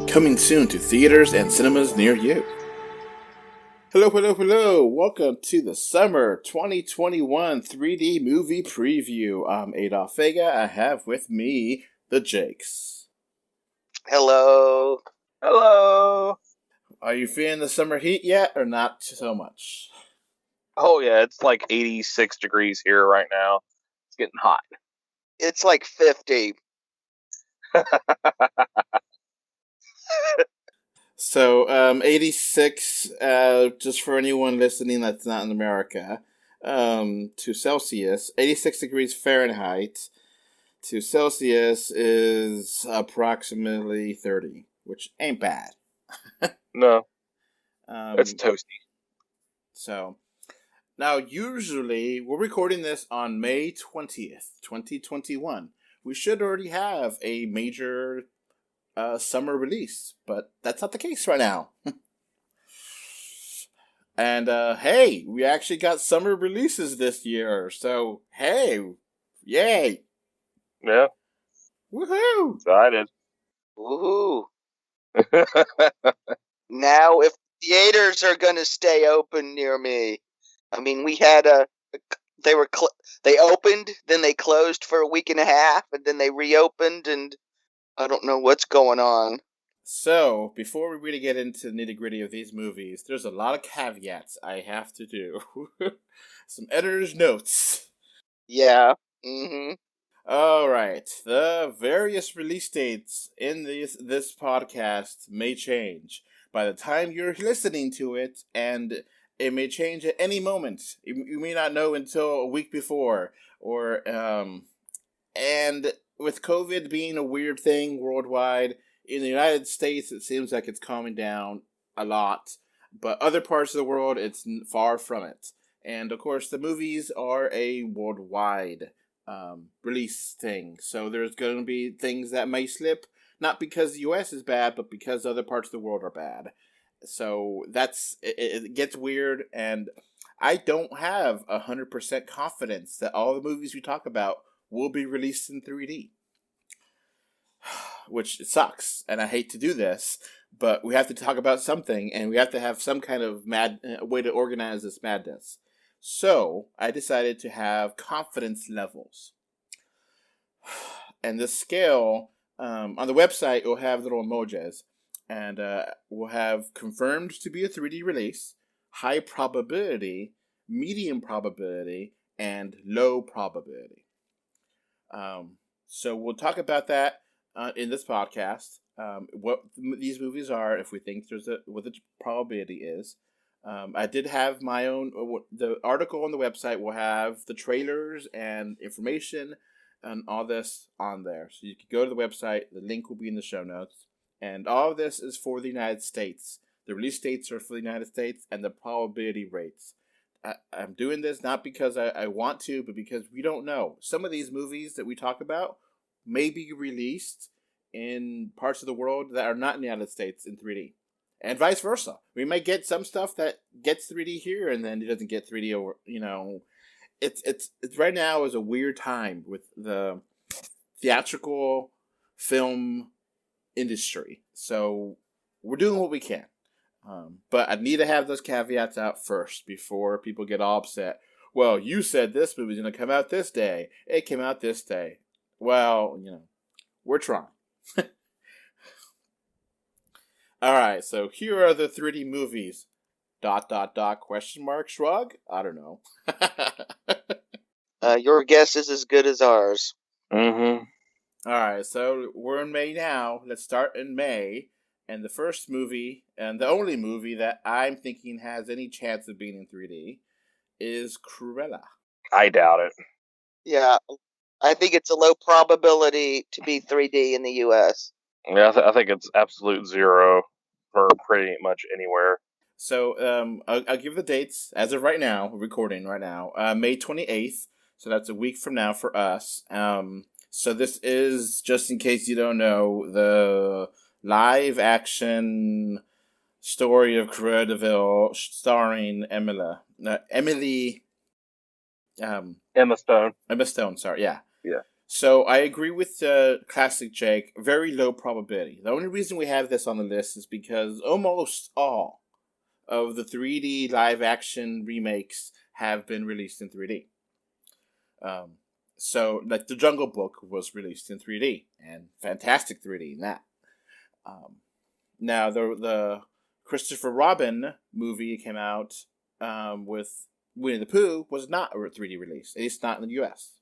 Coming soon to theaters and cinemas near you. Hello, hello, hello. Welcome to the summer 2021 3D movie preview. I'm Adolf Vega. I have with me the Jakes. Hello. Hello. Are you feeling the summer heat yet or not so much? Oh yeah, it's like 86 degrees here right now. It's getting hot. It's like 50. So, 86, just for anyone listening that's not in America, to Celsius, 86 degrees Fahrenheit to Celsius is approximately 30, which ain't bad. No, it's toasty. So, now usually, we're recording this on May 20th, 2021. We should already have a major summer release, but that's not the case right now. And hey, we actually got summer releases this year, so hey, yay! Yeah, Woohoo! excited. Woohoo. Now, if theaters are going to stay open near me, I mean, we had they opened, then they closed for a week and a half, and then they reopened, and I don't know what's going on. So, before we really get into the nitty-gritty of these movies, there's a lot of caveats I have to do. Some editor's notes. Yeah. Mm-hmm. Alright, the various release dates in this podcast may change by the time you're listening to it, and it may change at any moment. You may not know until a week before, and with COVID being a weird thing worldwide, in the United States it seems like it's calming down a lot, but other parts of the world it's far from it. And of course, the movies are a worldwide release thing, so there's going to be things that may slip, not because the U.S. is bad, but because other parts of the world are bad. So it gets weird, and I don't have 100% confidence that all the movies we talk about will be released in 3D, which sucks, and I hate to do this, but we have to talk about something, and we have to have some kind of way to organize this madness. So, I decided to have confidence levels. And the scale, on the website, it will have little emojis. And we'll have confirmed to be a 3D release, high probability, medium probability, and low probability. So we'll talk about that in this podcast. What these movies are, if we think what the probability is. I did have my own. The article on the website will have the trailers and information and all this on there. So you can go to the website. The link will be in the show notes. And all of this is for the United States. The release dates are for the United States and the probability rates. I'm doing this not because I want to, but because we don't know. Some of these movies that we talk about may be released in parts of the world that are not in the United States in 3D. And vice versa. We might get some stuff that gets 3D here and then it doesn't get 3D over, It's right now is a weird time with the theatrical film industry. So we're doing what we can. But I need to have those caveats out first before people get all upset. Well, you said this movie's going to come out this day. It came out this day. Well, we're trying. Alright, so here are the 3D movies. ... question mark shrug? I don't know. Your guess is as good as ours. Mm-hmm. Alright, so we're in May now. Let's start in May. And the first movie, and the only movie that I'm thinking has any chance of being in 3D, is Cruella. I doubt it. Yeah, I think it's a low probability to be 3D in the U.S. Yeah, I think it's absolute zero for pretty much anywhere. So I'll give the dates as of right now, recording right now, May 28th. So that's a week from now for us. So this is, just in case you don't know, the live action story of Cruella de Vil starring Emma Stone. Emma Stone, sorry, yeah. Yeah. So I agree with Classic Jake. Very low probability. The only reason we have this on the list is because almost all of the 3D live action remakes have been released in 3D. So, like, The Jungle Book was released in 3D, and fantastic 3D in that. Now, the Christopher Robin movie came out with Winnie the Pooh was not a 3D release, at least not in the U.S.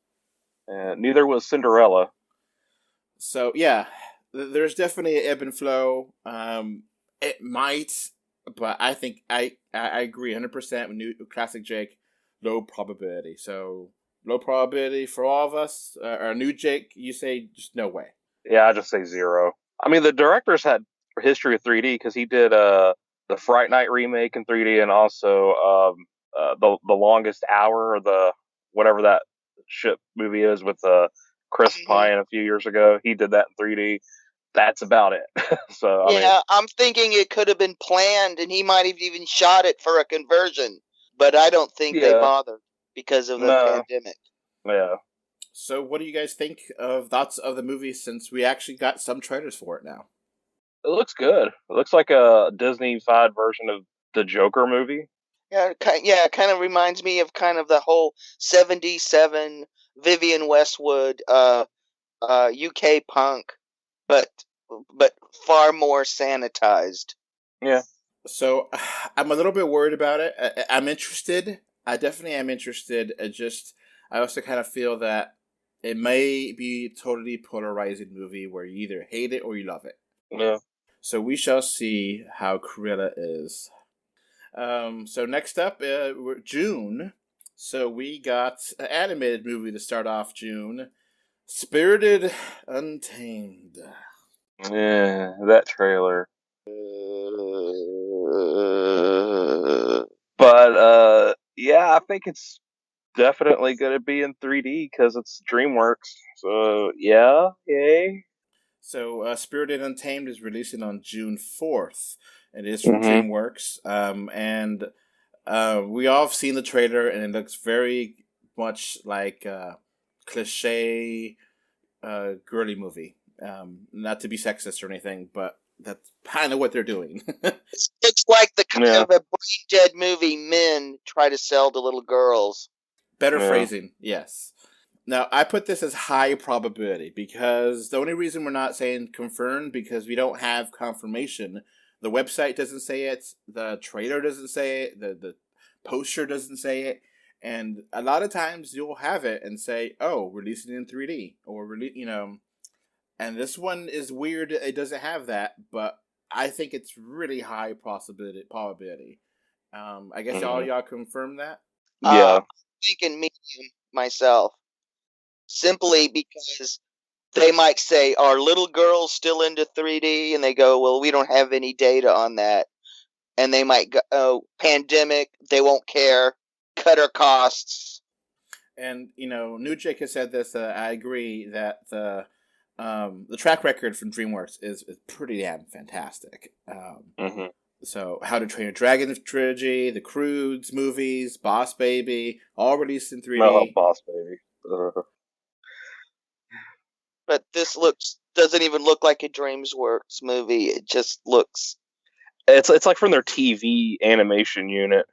Neither was Cinderella. So, yeah, there's definitely an ebb and flow. It might, but I think I agree 100% with new Classic Jake. Low probability. So, low probability for all of us. Or new Jake, you say just no way. Yeah, I just say 0. I mean, the director's had history with 3D because he did the Fright Night remake in 3D, and also the Longest Hour, or the whatever that ship movie is with Chris Pine a few years ago. He did that in 3D. That's about it. So Yeah, I mean, I'm thinking it could have been planned, and he might have even shot it for a conversion. But I don't think they yeah, bothered because of the no, pandemic. yeah. So, what do you guys think of thoughts of the movie since we actually got some trailers for it now? It looks good. It looks like a Disney-fied version of the Joker movie. Yeah, it kind of reminds me of kind of the whole '77 Vivian Westwood UK punk, but far more sanitized. Yeah. So, I'm a little bit worried about it. I'm interested. I definitely am interested. I also kind of feel that it may be a totally polarizing movie where you either hate it or you love it. Yeah. So we shall see how Cruella is. So next up, June. So we got an animated movie to start off June. Spirited Untamed. Yeah, that trailer. But yeah, I think it's definitely going to be in 3D because it's DreamWorks. So yeah, yay. So Spirited Untamed is releasing on June 4th. It is from Mhm. DreamWorks. And we all have seen the trailer, and it looks very much like a cliche girly movie. Not to be sexist or anything, but that's kind of what they're doing. It looks like the kind Yeah. of a brain dead movie men try to sell to little girls. Better Yeah. phrasing, yes. Now, I put this as high probability because the only reason we're not saying confirmed because we don't have confirmation. The website doesn't say it, the trailer doesn't say it, the poster doesn't say it, and a lot of times you'll have it and say, "Oh, releasing in 3D," or and this one is weird. It doesn't have that, but I think it's really high probability. I guess y'all confirm that. Yeah. I'm thinking medium myself, simply because they might say, "Are little girls still into 3D?" And they go, "Well, we don't have any data on that." And they might go, "Oh, pandemic, they won't care. Cut our costs." And New Jake has said this. I agree that the track record from DreamWorks is pretty damn fantastic. Mhm. So, How to Train Your Dragon trilogy, the Croods movies, Boss Baby, all released in 3D. No, Boss Baby. But this doesn't even look like a DreamWorks movie. It just looks. It's like from their TV animation unit.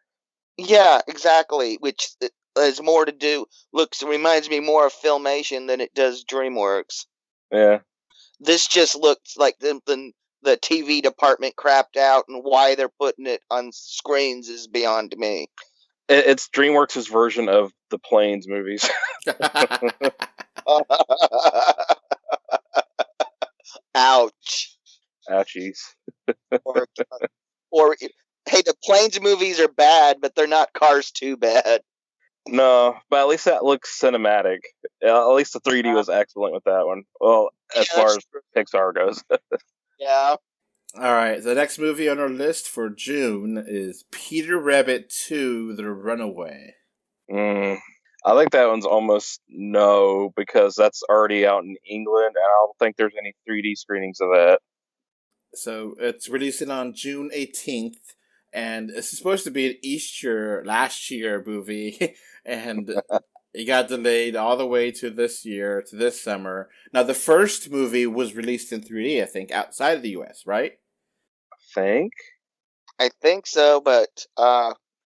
Yeah, exactly. Which has more to do. Reminds me more of Filmation than it does DreamWorks. Yeah. This just looks like the TV department crapped out, and why they're putting it on screens is beyond me. It's DreamWorks' version of the Planes movies. Ouch. Ouchies. Or hey, the Planes movies are bad, but they're not Cars 2 bad. No, but at least that looks cinematic. At least the 3D was excellent with that one. Well, as far as Pixar goes. Yeah. All right, the next movie on our list for June is Peter Rabbit 2: The Runaway. I think that one's almost no, because that's already out in England, and I don't think there's any 3D screenings of that. So it's releasing on June 18th, and it's supposed to be an Easter last year movie, and It got delayed all the way to this year, to this summer. Now, the first movie was released in 3D, I think, outside of the U.S., right? Think? I think so, but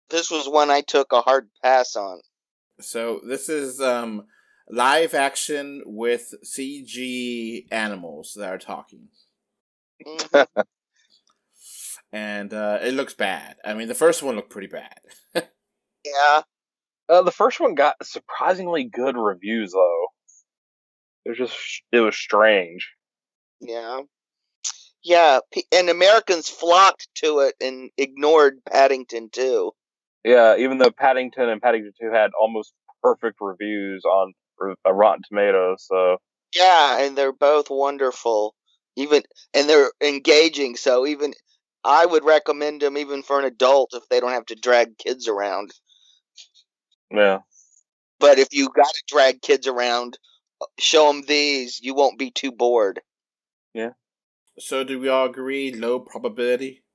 this was one I took a hard pass on. So this is live action with CG animals that are talking. Mhm. And it looks bad. I mean, the first one looked pretty bad. Yeah, The first one got surprisingly good reviews, though. It was strange. yeah. Yeah, and Americans flocked to it and ignored Paddington too. Yeah, even though Paddington and Paddington 2 had almost perfect reviews on Rotten Tomatoes, so Yeah, and they're both wonderful. And they're engaging, so even I would recommend them even for an adult if they don't have to drag kids around. yeah. But if you got to drag kids around, show them these, you won't be too bored. Yeah. So do we all agree low probability?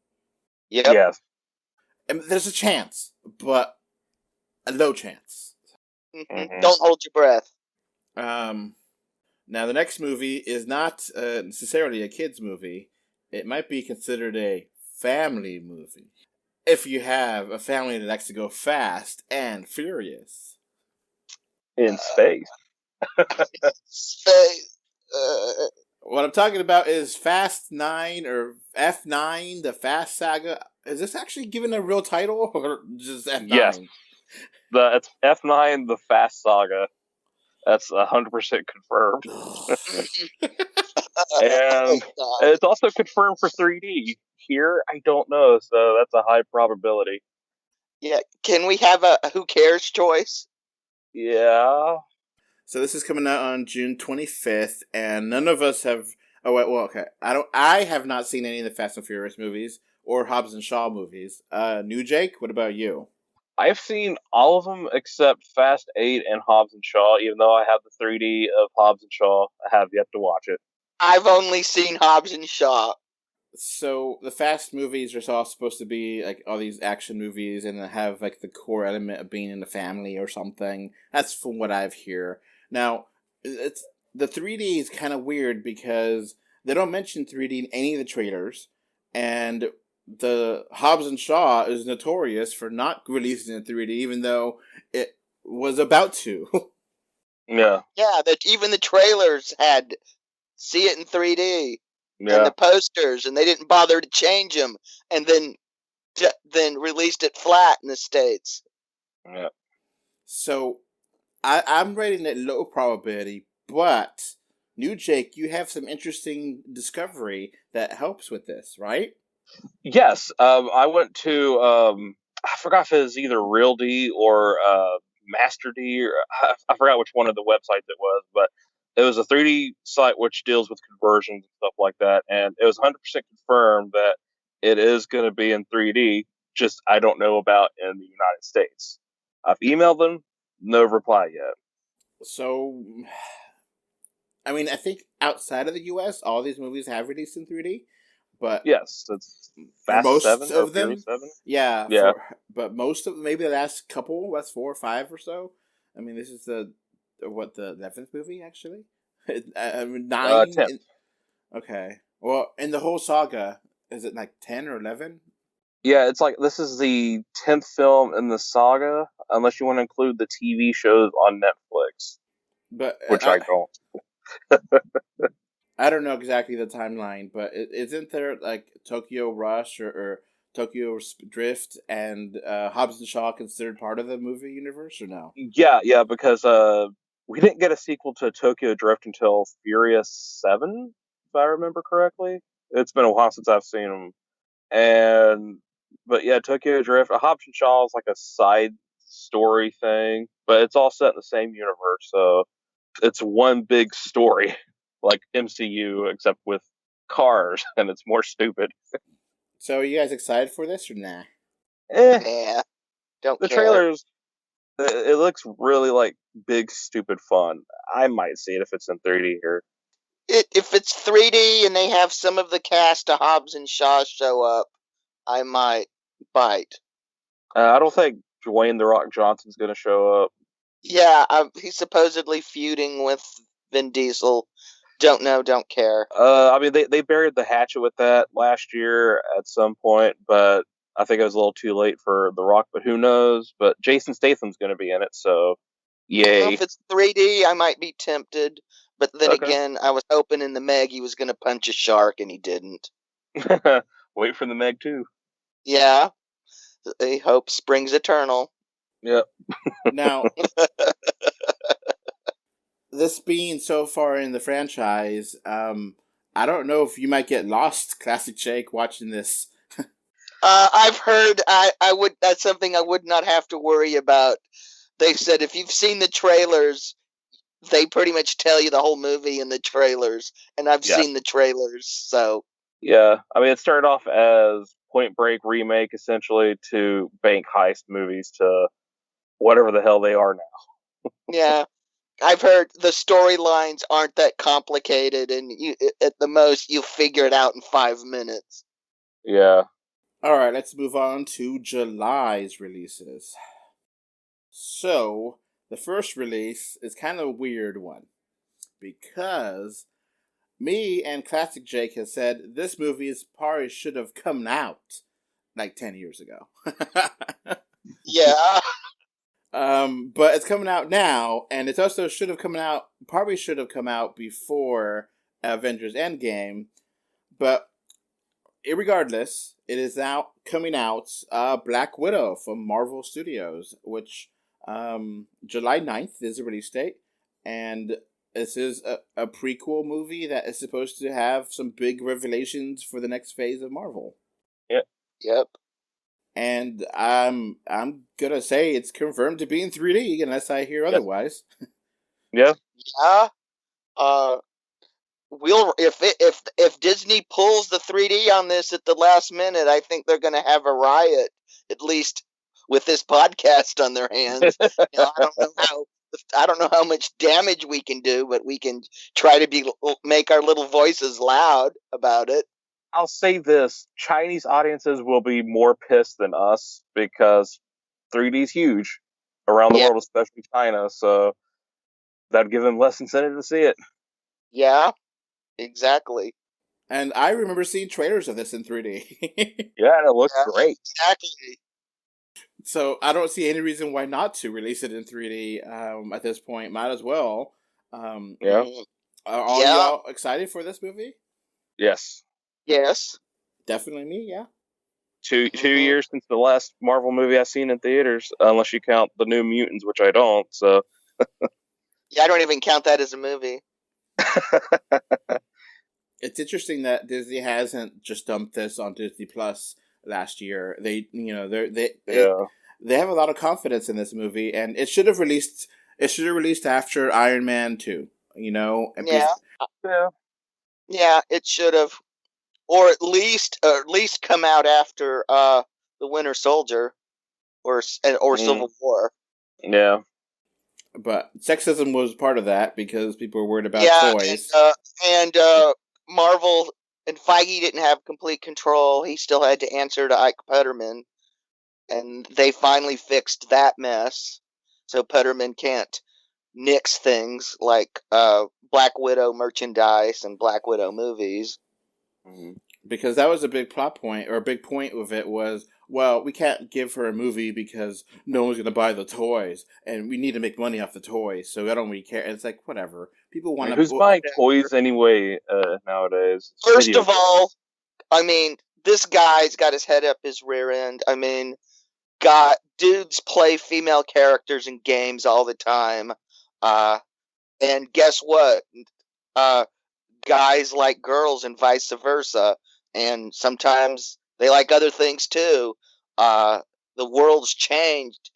Yep. Yes. And there's a chance, but a low chance. Mhm. Don't hold your breath. Now the next movie is not necessarily a kids movie. It might be considered a family movie. If you have a family that likes to go fast and furious. In space. Space. What I'm talking about is Fast 9 or F9, the Fast Saga. Is this actually given a real title or just F9? Yes. It's F9, the Fast Saga. That's 100% confirmed. And it's also confirmed for 3D. Here, I don't know, so that's a high probability. Yeah, can we have a who cares choice? Yeah. So this is coming out on June 25th, and none of us have. Oh wait, well, okay. I have not seen any of the Fast and Furious movies or Hobbs and Shaw movies. New Jake, what about you? I've seen all of them except Fast 8 and Hobbs and Shaw, even though I have the 3D of Hobbs and Shaw. I have yet to watch it. I've only seen Hobbs and Shaw. So the Fast movies are all supposed to be like all these action movies, and have like the core element of being in the family or something. That's from what I've heard. Now, it's the 3D is kind of weird because they don't mention 3D in any of the trailers, and the Hobbs and Shaw is notorious for not releasing in 3D, even though it was about to. Yeah. Yeah, that even the trailers had see it in 3D and Yeah. the posters, and they didn't bother to change them, and then released it flat in the States. Yeah. So I'm rating it low probability, but New Jake, you have some interesting discovery that helps with this, right? Yes. I went to I forgot if it was either Real D or Master D, or I forgot which one of the websites it was, but it was a 3D site which deals with conversions and stuff like that, and it was 100% confirmed that it is going to be in 3D. Just I don't know about in the United States. I've emailed them, no reply yet. So, I mean, I think outside of the U.S., all these movies have released in 3D, but Yes, it's for Fast most 7 or of them, Fury 7. yeah, Yeah. but most of maybe the last couple, that's 4 or 5 or so. I mean, this is the 11th movie actually. I mean, 9. 10. Okay, well, in the whole saga, is it like 10 or 11? Yeah, it's like this is the 10th film in the saga, unless you want to include the TV shows on Netflix, But which I don't. I don't know exactly the timeline, but isn't there like Tokyo Rush or Tokyo Drift and Hobbs and Shaw considered part of the movie universe or no? Yeah, because we didn't get a sequel to Tokyo Drift until Furious 7, if I remember correctly. It's been a while since I've seen them, but yeah, Tokyo Drift, Hobbs and Shaw is like a side story thing, but it's all set in the same universe, so it's one big story, like MCU, except with cars, and it's more stupid. So are you guys excited for this or nah? Yeah, don't The care. trailers, it looks really like big stupid fun. I might see it if it's in 3D here. If it's 3D and they have some of the cast of Hobbs and Shaw show up, I might bite. I don't think Dwayne the Rock Johnson's going to show up. Yeah, he's supposedly feuding with Vin Diesel. Don't know, don't care. I mean, they buried the hatchet with that last year at some point, but I think it was a little too late for The Rock. But who knows? But Jason Statham's going to be in it, so yay! If it's 3D, I might be tempted. But then Okay, again, I was hoping in the Meg he was going to punch a shark, and he didn't. wait for the Meg 2. Yeah, hope springs eternal. Yep. Now, this being so far in the franchise, I don't know if you might get lost, Classic Jake, watching this. I've heard I would. That's something I would not have to worry about. They said if you've seen the trailers, they pretty much tell you the whole movie in the trailers, and I've seen the trailers, so Yeah, I mean, it started off as Point Break remake, essentially, to bank heist movies to whatever the hell they are now. yeah. I've heard the storylines aren't that complicated, and you, at the most, you figure it out in 5 minutes. Yeah. All right, let's move on to July's releases. So, the first release is kind of a weird one because me and Classic Jake has said this movie probably should have come out like 10 years ago. Yeah. But it's coming out now, and it also probably should have come out before Avengers Endgame. But regardless, it is now coming out, Black Widow from Marvel Studios, which July 9th is the release date, and this is a prequel movie that is supposed to have some big revelations for the next phase of Marvel. Yep. And I'm gonna say it's confirmed to be in 3D unless I hear otherwise. Yeah. Yeah. We'll if Disney pulls the 3D on this at the last minute, I think they're going to have a riot. At least with this podcast on their hands. I don't know how much damage we can do, but we can try to make our little voices loud about it. I'll say this: Chinese audiences will be more pissed than us because 3D is huge around the world, especially China. So that'd give them less incentive to see it. Yeah, exactly. And I remember seeing trailers of this in 3D. Yeah, and it looks great. Exactly. So I don't see any reason why not to release it in 3D at this point. Might as well. Yeah. Are y'all excited for this movie? Yes. Yes. Definitely me, yeah. 2 years since the last Marvel movie I've seen in theaters, unless you count the New Mutants, which I don't. So. Yeah, I don't even count that as a movie. It's interesting that Disney hasn't just dumped this on Disney Plus last year. They have a lot of confidence in this movie, and it should have released. It should have released after Iron Man 2. Yeah, it should have, or at least come out after the Winter Soldier, or Civil War. Yeah. But sexism was part of that because people were worried about toys. And Marvel and Feige didn't have complete control. He still had to answer to Ike Putterman, and they finally fixed that mess. So Putterman can't nix things like Black Widow merchandise and Black Widow movies. Because that was a big plot point, or a big point of it was, well, we can't give her a movie because no one's going to buy the toys, and we need to make money off the toys, so I don't really care. And it's like, whatever. People want to... Who's buying toys anyway nowadays? First of all, I mean, this guy's got his head up his rear end. I mean, dudes play female characters in games all the time. And guess what? Guys like girls and vice versa. And sometimes they like other things too. The world's changed,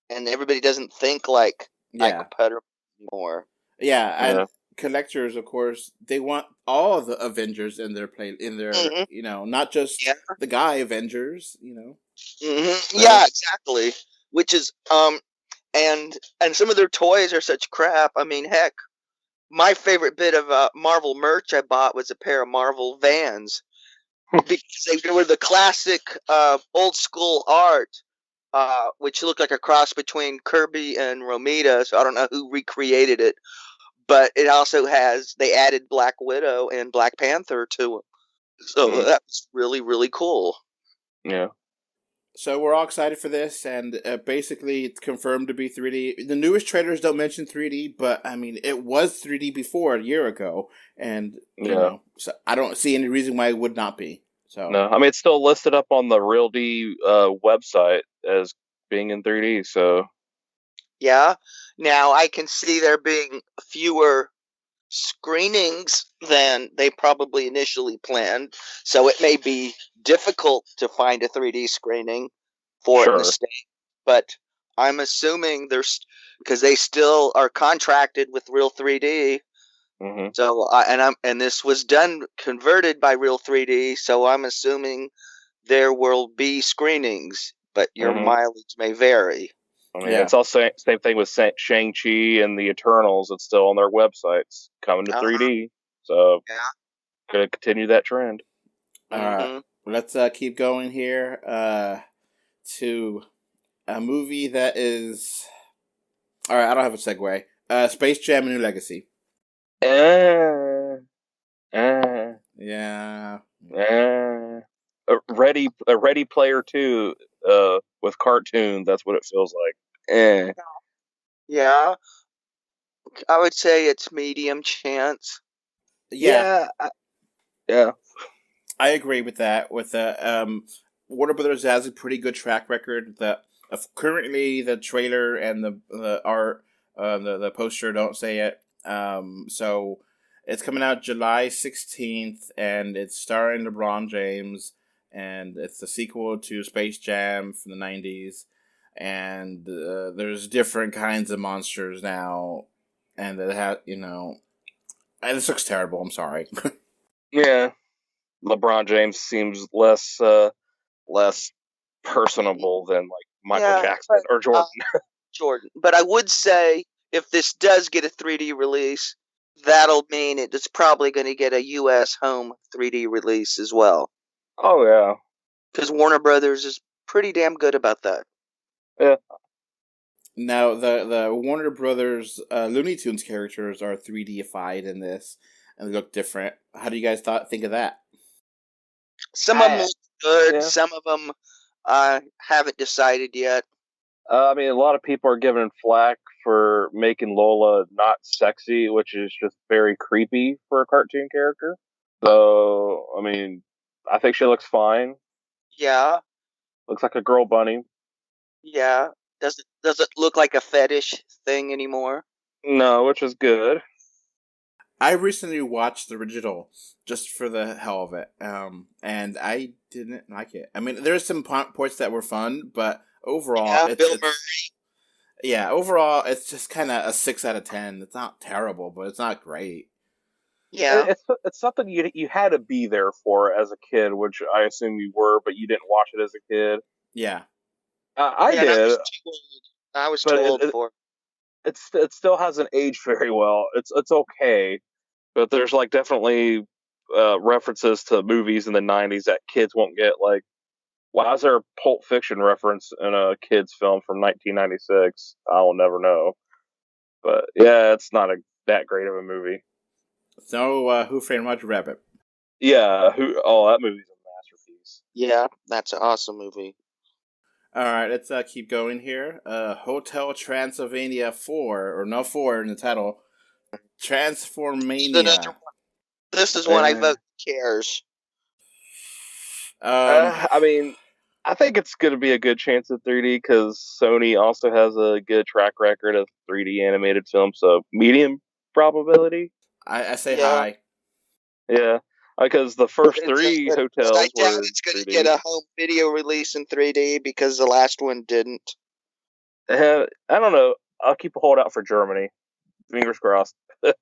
and everybody doesn't think like Ike Putterman anymore. Yeah, and collectors, of course, they want all the Avengers in their not just the guy Avengers, Yeah, exactly. Which is and some of their toys are such crap. I mean, heck, my favorite bit of Marvel merch I bought was a pair of Marvel Vans because they were the classic old school art which looked like a cross between Kirby and Romita. So I don't know who recreated it, but it also they added Black Widow and Black Panther to it. So that was really, really cool. Yeah. So we're all excited for this, and basically it's confirmed to be 3D. The newest trailers don't mention 3D, but I mean it was 3D before a year ago, and you know, so I don't see any reason why it would not be. So no, I mean it's still listed up on the Real D website as being in 3D. So yeah, now I can see there being fewer screenings than they probably initially planned, so it may be difficult to find a 3D screening for it in the state. But I'm assuming because they still are contracted with Real 3D. Mm-hmm. So and this was converted by Real 3D, so I'm assuming there will be screenings, but your mileage may vary. I mean, it's also same thing with Shang-Chi and the Eternals. It's still on their websites, coming to 3D. So, gonna continue that trend. All right, let's keep going here to a movie that is. All right, I don't have a segue. Space Jam: A New Legacy. Yeah. Ready Player 2 with cartoons. That's what it feels like. Yeah, I would say it's medium chance. Yeah. Yeah. I agree with that. With Warner Brothers has a pretty good track record. Currently the trailer and the art, the poster don't say it. So it's coming out July 16th, and it's starring LeBron James, and it's the sequel to Space Jam from the 90s. And there's different kinds of monsters now, and it has, this looks terrible. I'm sorry. Yeah, LeBron James seems less personable than like Michael Jackson or Jordan. Jordan, but I would say if this does get a 3D release, that'll mean it's probably going to get a U.S. home 3D release as well. Oh yeah, because Warner Brothers is pretty damn good about that. Yeah. Now, the Warner Brothers Looney Tunes characters are 3D-ified in this, and they look different. How do you guys think of that? Some of them look good. Yeah. Some of them I haven't decided yet. I mean, a lot of people are giving flack for making Lola not sexy, which is just very creepy for a cartoon character. So, I mean, I think she looks fine. Yeah. Looks like a girl bunny. Yeah. Does it look like a fetish thing anymore? No, which is good. I recently watched the original just for the hell of it, and I didn't like it. I mean, there's some points that were fun, but overall, overall, it's just kind of a 6 out of 10. It's not terrible, but it's not great. Yeah, it's something you had to be there for as a kid, which I assume you were, but you didn't watch it as a kid. Yeah, I did. I was told for. It still hasn't aged very well. It's okay, but there's like definitely references to movies in the 90s that kids won't get. Like, why is there a Pulp Fiction reference in a kid's film from 1996? I will never know. But yeah, it's not that great of a movie. So, Who Framed Roger Rabbit? Yeah, that movie's a masterpiece. Yeah, that's an awesome movie. All right, let's keep going here. Hotel Transylvania 4 in the title. Transformania. This is one I vote cares. I mean, I think it's going to be a good chance at 3D because Sony also has a good track record of 3D animated films, so medium probability. I say high. Yeah, because the first three hotels I doubt it's going to get a home video release in 3D because the last one didn't. I don't know. I'll keep a holdout for Germany. Fingers crossed. But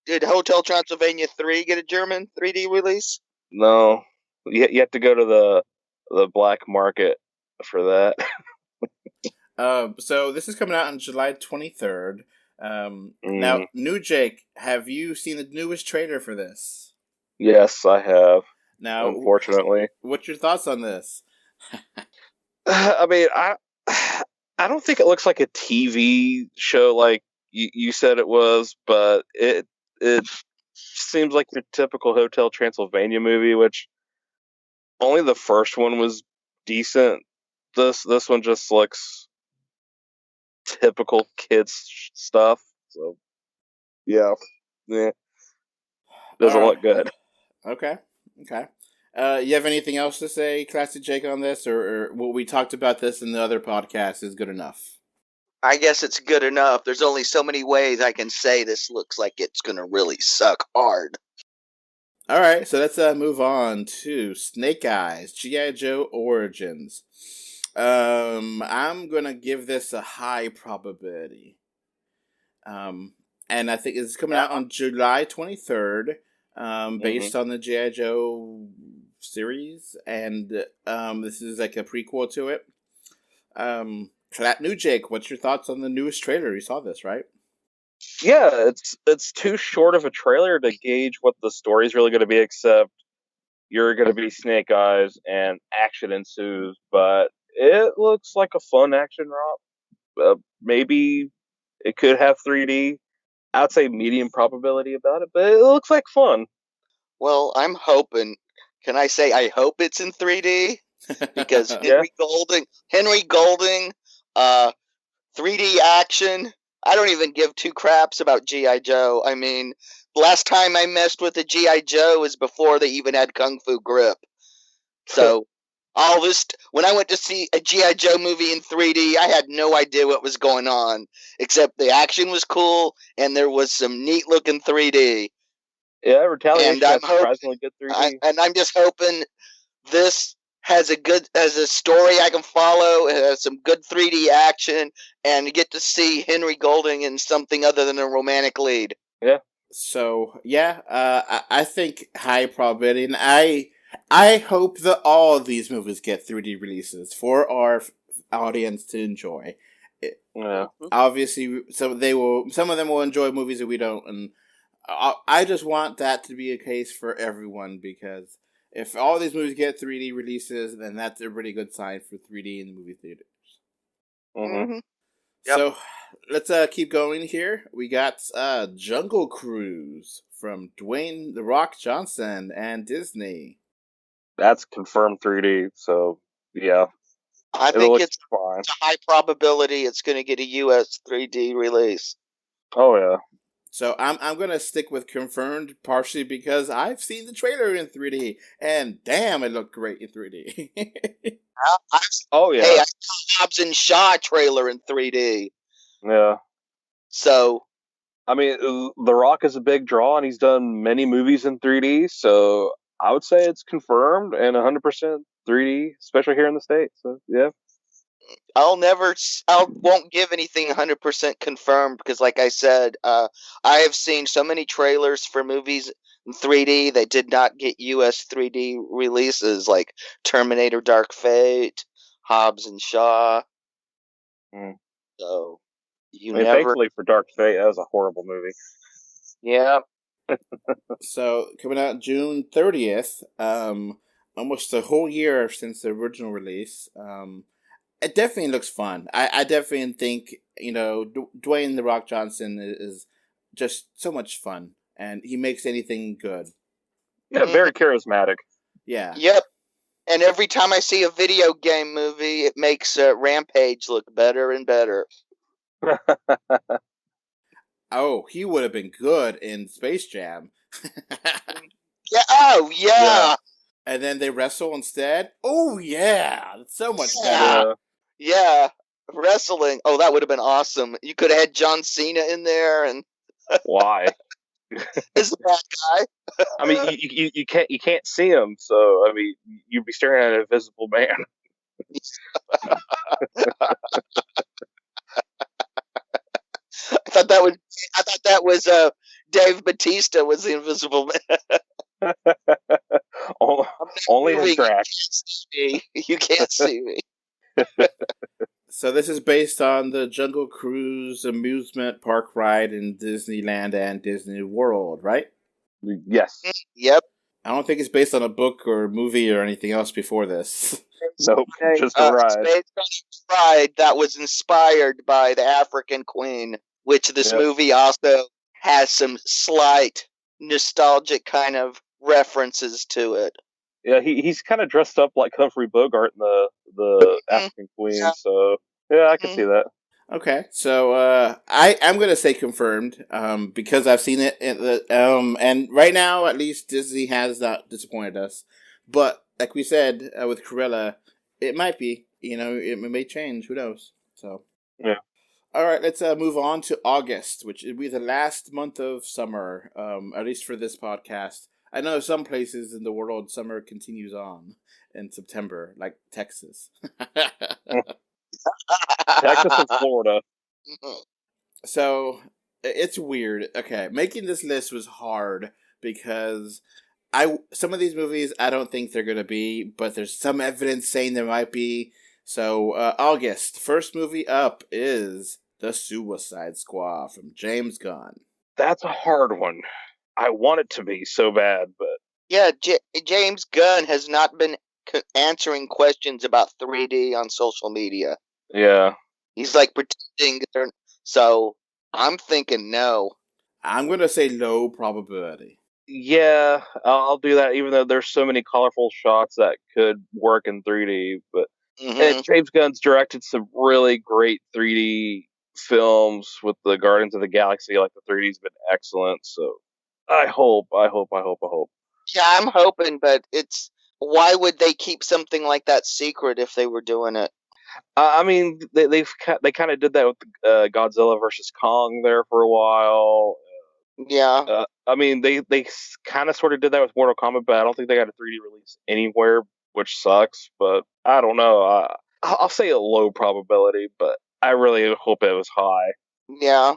did Hotel Transylvania 3 get a German 3D release? No. You have to go to the black market for that. So this is coming out on July 23rd. Now, New Jake, have you seen the newest trailer for this? Yes, I have. Now, unfortunately, what's your thoughts on this? I mean, I don't think it looks like a TV show like you said it was, but it seems like your typical Hotel Transylvania movie, which only the first one was decent. This one just looks typical kids stuff. So yeah, doesn't look good. Okay. You have anything else to say, Classic Jake, on this, or what we talked about this in the other podcast is good enough? I guess it's good enough. There's only so many ways I can say this looks like it's going to really suck hard. All right, so let's move on to Snake Eyes, G.I. Joe Origins. I'm going to give this a high probability. And I think it's coming out on July 23rd, based on the G.I. Joe series, and this is like a prequel to it. New Jake, what's your thoughts on the newest trailer? You saw this, right? Yeah, it's too short of a trailer to gauge what the story's really going to be, except you're going to be Snake Eyes and action ensues, but it looks like a fun action romp. Maybe it could have 3D. I'd say medium probability about it, but it looks like fun. Well, I'm hoping. Can I say I hope it's in 3D? Because Henry Golding, 3D action. I don't even give two craps about G.I. Joe. I mean, last time I messed with a G.I. Joe was before they even had Kung Fu Grip. So, all this, when I went to see a G.I. Joe movie in 3D, I had no idea what was going on, except the action was cool and there was some neat looking 3D. Yeah, Retaliation has surprisingly good 3D. And I'm just hoping this has a story I can follow, it has some good 3D action, and get to see Henry Golding in something other than a romantic lead. Yeah. So yeah, I think high probability, and I hope that all of these movies get 3D releases for our audience to enjoy. Yeah. Obviously, some of them will enjoy movies that we don't, and I just want that to be a case for everyone, because if all these movies get 3D releases, then that's a really good sign for 3D in the movie theaters. Mm-hmm. Yep. So let's keep going here. We got Jungle Cruise from Dwayne "The Rock" Johnson and Disney. That's confirmed 3D, so yeah. I think it's a high probability it's going to get a US 3D release. Oh yeah. So I'm gonna stick with confirmed, partially because I've seen the trailer in 3D, and damn, it looked great in 3D. Oh yeah. Hey, I saw Hobbs and Shaw trailer in 3D. Yeah. So, I mean, The Rock is a big draw, and he's done many movies in 3D. So I would say it's confirmed and 100% 3D, especially here in the States. So yeah. I won't give anything 100% confirmed because, like I said, I have seen so many trailers for movies in 3D that did not get US 3D releases, like Terminator: Dark Fate, Hobbs and Shaw. So thankfully for Dark Fate, that was a horrible movie. Yeah. So coming out June 30th, almost a whole year since the original release. It definitely looks fun. I definitely think, Dwayne "The Rock" Johnson is just so much fun, and he makes anything good. Yeah, very charismatic. Yeah. Yep. And every time I see a video game movie, it makes Rampage look better and better. Oh, he would have been good in Space Jam. Yeah. Oh, yeah. And then they wrestle instead. Oh, yeah. That's so much better. Yeah. Wrestling. Oh, that would have been awesome. You could have had John Cena in there. And why? He's a bad guy. I mean, you can't see him, so I mean, you'd be staring at an invisible man. I thought that was Dave Bautista was the Invisible Man. Only in drag. You can't see me. So this is based on the Jungle Cruise amusement park ride in Disneyland and Disney World, right? Yes. Yep. I don't think it's based on a book or movie or anything else before this. Nope, just a ride. It's based on a ride that was inspired by the African Queen, which this movie also has some slight nostalgic kind of references to it. Yeah, he's kind of dressed up like Humphrey Bogart in the African Queen, so yeah, I can see that. Okay, so I'm gonna say confirmed, because I've seen it, and right now at least Disney has not disappointed us. But like we said with Cruella, it might be, it may change. Who knows? So yeah. All right, let's move on to August, which will be the last month of summer, at least for this podcast. I know some places in the world summer continues on in September, like Texas. Texas and Florida. So it's weird. Okay, making this list was hard because some of these movies I don't think they're gonna be, but there's some evidence saying there might be. So August, first movie up is The Suicide Squad from James Gunn. That's a hard one. I want it to be so bad, but yeah, James Gunn has not been answering questions about 3D on social media. Yeah. He's like pretending. So I'm thinking no. I'm going to say low probability. Yeah, I'll do that, even though there's so many colorful shots that could work in 3D. But and James Gunn's directed some really great 3D films with the Guardians of the Galaxy. Like, the 3D's been excellent. So I hope. Yeah, I'm hoping, but why would they keep something like that secret if they were doing it? I mean, they kind of did that with Godzilla versus Kong there for a while. Yeah. I mean, they kind of sort of did that with Mortal Kombat, but I don't think they got a 3D release anywhere, which sucks. But I don't know. I'll say a low probability, but I really hope it was high. Yeah.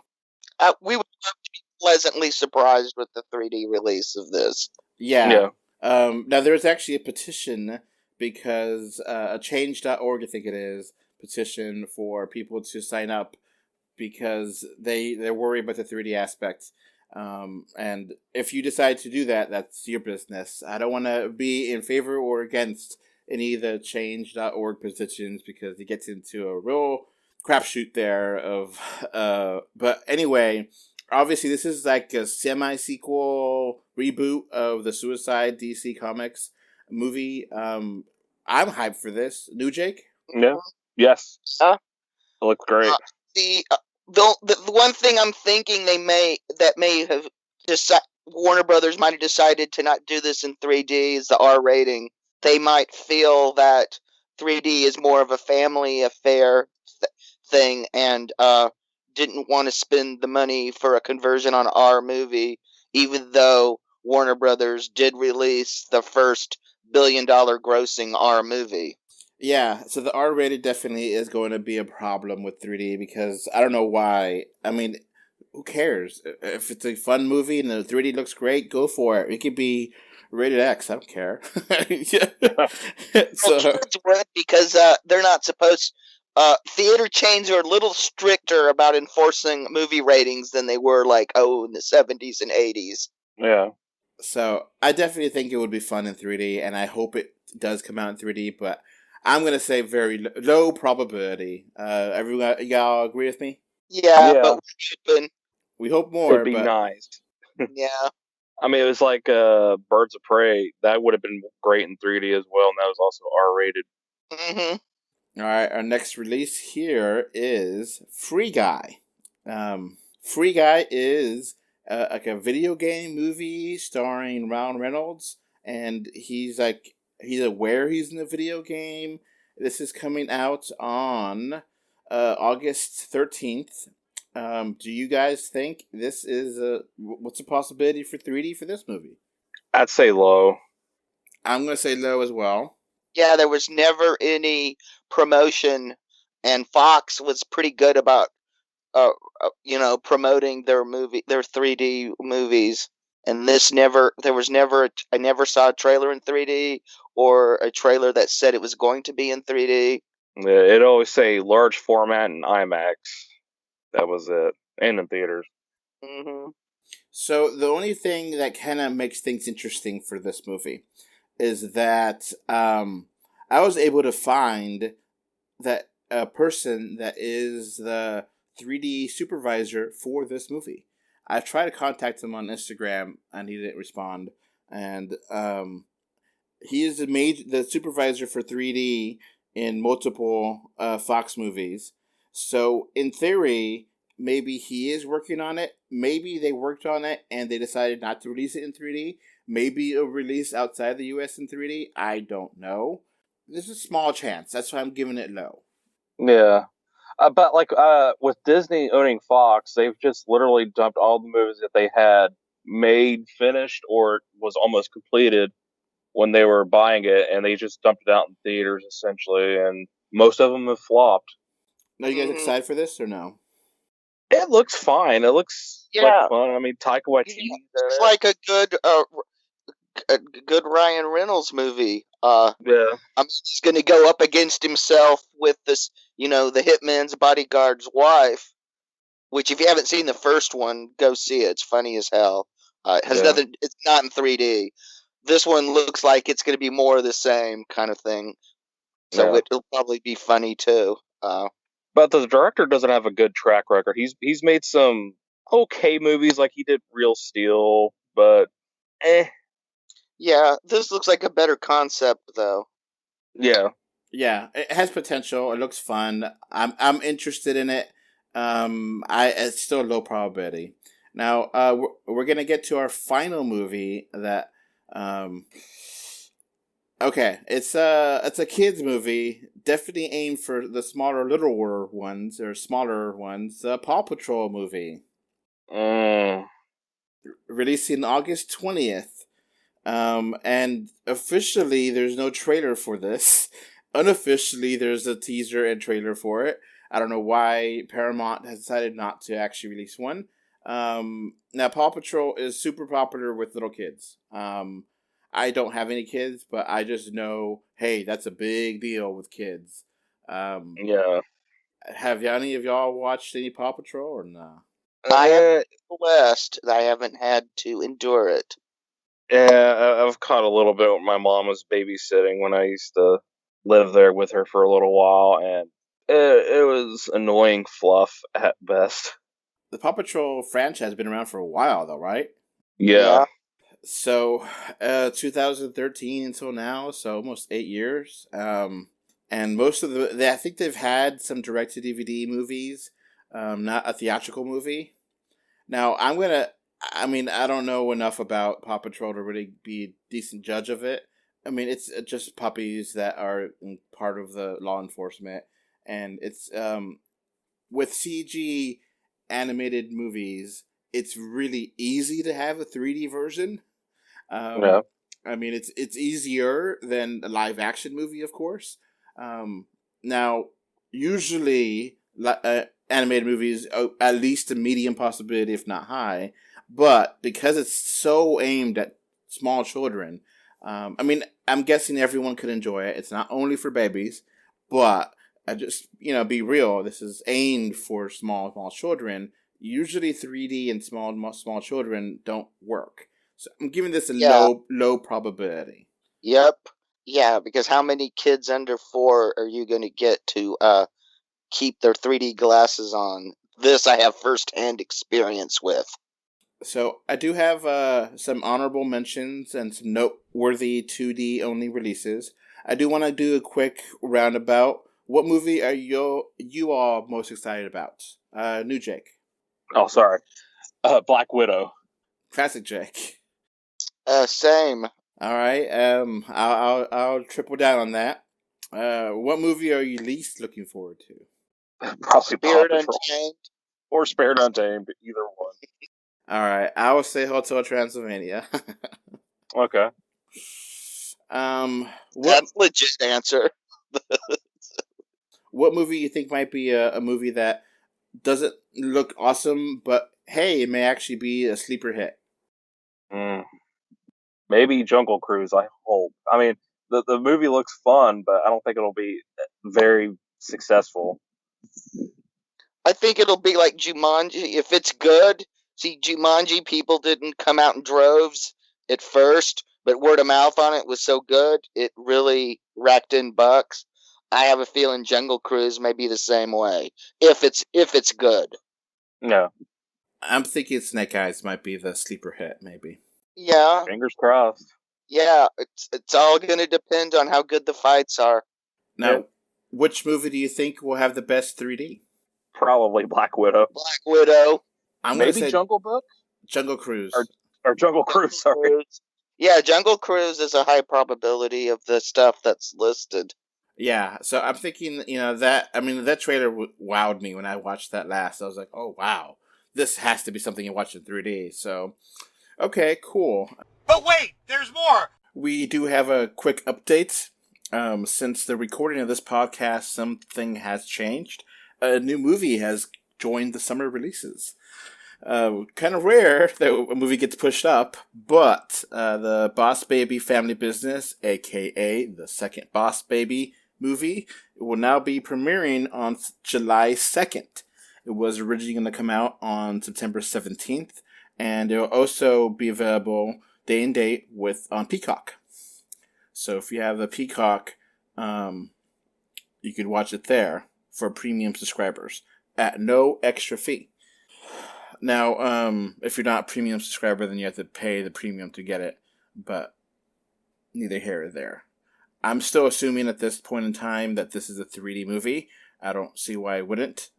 We would love to be pleasantly surprised with the 3D release of this. Yeah. Now, there's actually a petition because a change.org, I think it is, petition for people to sign up because they're worried about the 3D aspect. And if you decide to do that, that's your business. I don't want to be in favor or against any of the change.org petitions because it gets into a real crapshoot there but anyway, obviously this is like a semi-sequel reboot of the Suicide DC Comics movie. I'm hyped for this. New Jake? Yeah. Yes. It looks great. The one thing I'm thinking Warner Brothers might have decided to not do this in 3D is the R rating. They might feel that 3D is more of a family affair thing and didn't want to spend the money for a conversion on R movie, even though Warner Brothers did release the first billion-dollar grossing R movie. Yeah, so the R rated definitely is going to be a problem with 3D because I don't know why. I mean, who cares? If it's a fun movie and the 3D looks great, go for it. It could be rated X. I don't care. Because they're not supposed. Theater chains are a little stricter about enforcing movie ratings than they were in the 70s and 80s. Yeah. So I definitely think it would be fun in 3D, and I hope it does come out in 3D, but I'm going to say very low probability. Everyone, y'all agree with me? Yeah. But we hope more. It'd be nice. Yeah. I mean, it was like Birds of Prey. That would have been great in 3D as well, and that was also R-rated. All right, our next release here is Free Guy. Free Guy is like a video game movie starring Ryan Reynolds, and he's aware he's in a video game. This is coming out on August 13th. Do you guys think this is what's the possibility for 3D for this movie? I'd say low. I'm going to say low as well. Yeah, there was never any promotion, and Fox was pretty good about promoting their 3D movies. And I never saw a trailer in 3D or a trailer that said it was going to be in 3D. Yeah, it'd always say large format and IMAX. That was it. And in theaters. So the only thing that kind of makes things interesting for this movie is that I was able to find that a person that is the 3D supervisor for this movie. I tried to contact him on Instagram and he didn't respond. And he is the supervisor for 3D in multiple Fox movies. So in theory, maybe he is working on it. Maybe they worked on it and they decided not to release it in 3D. Maybe it'll release outside the US in 3D. I don't know. There's a small chance. That's why I'm giving it low. Yeah. But with Disney owning Fox, they've just literally dumped all the movies that they had made, finished, or was almost completed when they were buying it, and they just dumped it out in theaters essentially, and most of them have flopped. Are you guys excited for this or no? It looks fine. It looks like fun. I mean, Taika Waititi. It's like a good Ryan Reynolds movie. Yeah. I'm just going to go up against himself with this, the hitman's bodyguard's wife. Which, if you haven't seen the first one, go see it. It's funny as hell. It has nothing. It's not in 3D. This one looks like it's going to be more of the same kind of thing. So it'll probably be funny too. But the director doesn't have a good track record. He's made some okay movies, like he did Real Steel, but Yeah, this looks like a better concept, though. Yeah. Yeah, it has potential. It looks fun. I'm interested in it. It's still low probability. Now, we're gonna get to our final movie that, okay, it's a kids movie, definitely aimed for the littler ones or smaller ones. The Paw Patrol movie, releasing August 20th, and officially there's no trailer for this. Unofficially, there's a teaser and trailer for it. I don't know why Paramount has decided not to actually release one. Now, Paw Patrol is super popular with little kids. I don't have any kids, but I just know, hey, that's a big deal with kids. Yeah. Have any of y'all watched any Paw Patrol or no? I am blessed that I haven't had to endure it. Yeah, I've caught a little bit when my mom was babysitting when I used to live there with her for a little while, and it was annoying fluff at best. The Paw Patrol franchise has been around for a while, though, right? Yeah. So, 2013 until now, so almost 8 years. And most of I think they've had some direct-to-DVD movies, not a theatrical movie. Now, I don't know enough about Paw Patrol to really be a decent judge of it. I mean, it's just puppies that are part of the law enforcement, and it's with CG animated movies, it's really easy to have a 3D version. Yeah. I mean, it's easier than a live action movie, of course. Now, usually animated movies at least a medium possibility, if not high. But because it's so aimed at small children, I mean, I'm guessing everyone could enjoy it. It's not only for babies, but I just, be real. This is aimed for small children. Usually 3D and small children don't work. So I'm giving this a low probability. Yep. Yeah, because how many kids under 4 are you going to get to keep their 3D glasses on? This I have first-hand experience with. So I do have some honorable mentions and some noteworthy 2D only releases. I do want to do a quick roundabout. What movie are you all most excited about? New Jake. Oh, sorry. Black Widow. Classic Jake. Same. All right. I'll triple down on that. What movie are you least looking forward to? Probably Spirit Untamed or Spirit Untamed, either one. All right, I will say Hotel Transylvania. Okay. That's legit answer. What movie you think might be a movie that doesn't look awesome, but hey, it may actually be a sleeper hit? Maybe Jungle Cruise, I hope. I mean, the movie looks fun, but I don't think it'll be very successful. I think it'll be like Jumanji. If it's good, see, Jumanji people didn't come out in droves at first, but word of mouth on it was so good, it really racked in bucks. I have a feeling Jungle Cruise may be the same way, if it's good. No. I'm thinking Snake Eyes might be the sleeper hit, maybe. Yeah. Fingers crossed. Yeah, it's all going to depend on how good the fights are. Now, which movie do you think will have the best 3D? Probably Black Widow. Black Widow. I'm going to Maybe say Jungle Book? Jungle Cruise. Or Jungle Cruise, sorry. Cruise. Yeah, Jungle Cruise is a high probability of the stuff that's listed. Yeah, so I'm thinking, that trailer wowed me when I watched that last. I was like, oh, wow, this has to be something you watch in 3D. So, okay, cool. But wait, there's more! We do have a quick update. Since the recording of this podcast, something has changed. A new movie has joined the summer releases. Kind of rare that a movie gets pushed up, but the Boss Baby Family Business, aka the second Boss Baby movie, will now be premiering on July 2nd. It was originally going to come out on September 17th, and it will also be available day and date on Peacock. So if you have a Peacock, you could watch it there for premium subscribers at no extra fee. Now, if you're not a premium subscriber, then you have to pay the premium to get it, but neither here or there. I'm still assuming at this point in time that this is a 3D movie. I don't see why I wouldn't.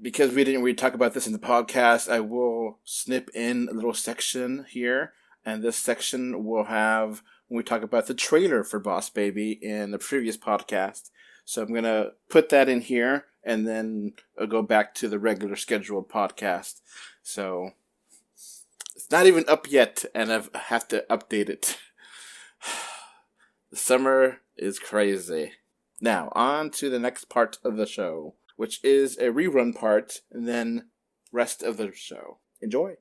Because we didn't really talk about this in the podcast, I will snip in a little section here, and this section will have, when we talk about the trailer for Boss Baby in the previous podcast. So I'm going to put that in here, and then I'll go back to the regular scheduled podcast. So it's not even up yet, and I have to update it. The summer is crazy. Now, on to the next part of the show, which is a rerun part, and then rest of the show. Enjoy.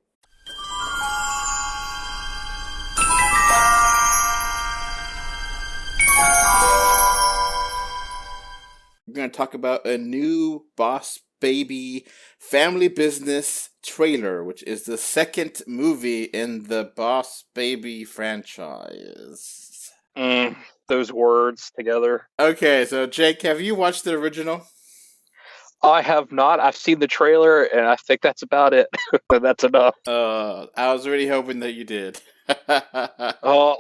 We're going to talk about a new Boss Baby Family Business trailer, which is the second movie in the Boss Baby franchise. Those words together. Okay, so Jake, have you watched the original? I have not. I've seen the trailer, and I think that's about it. That's enough. I was really hoping that you did. I'll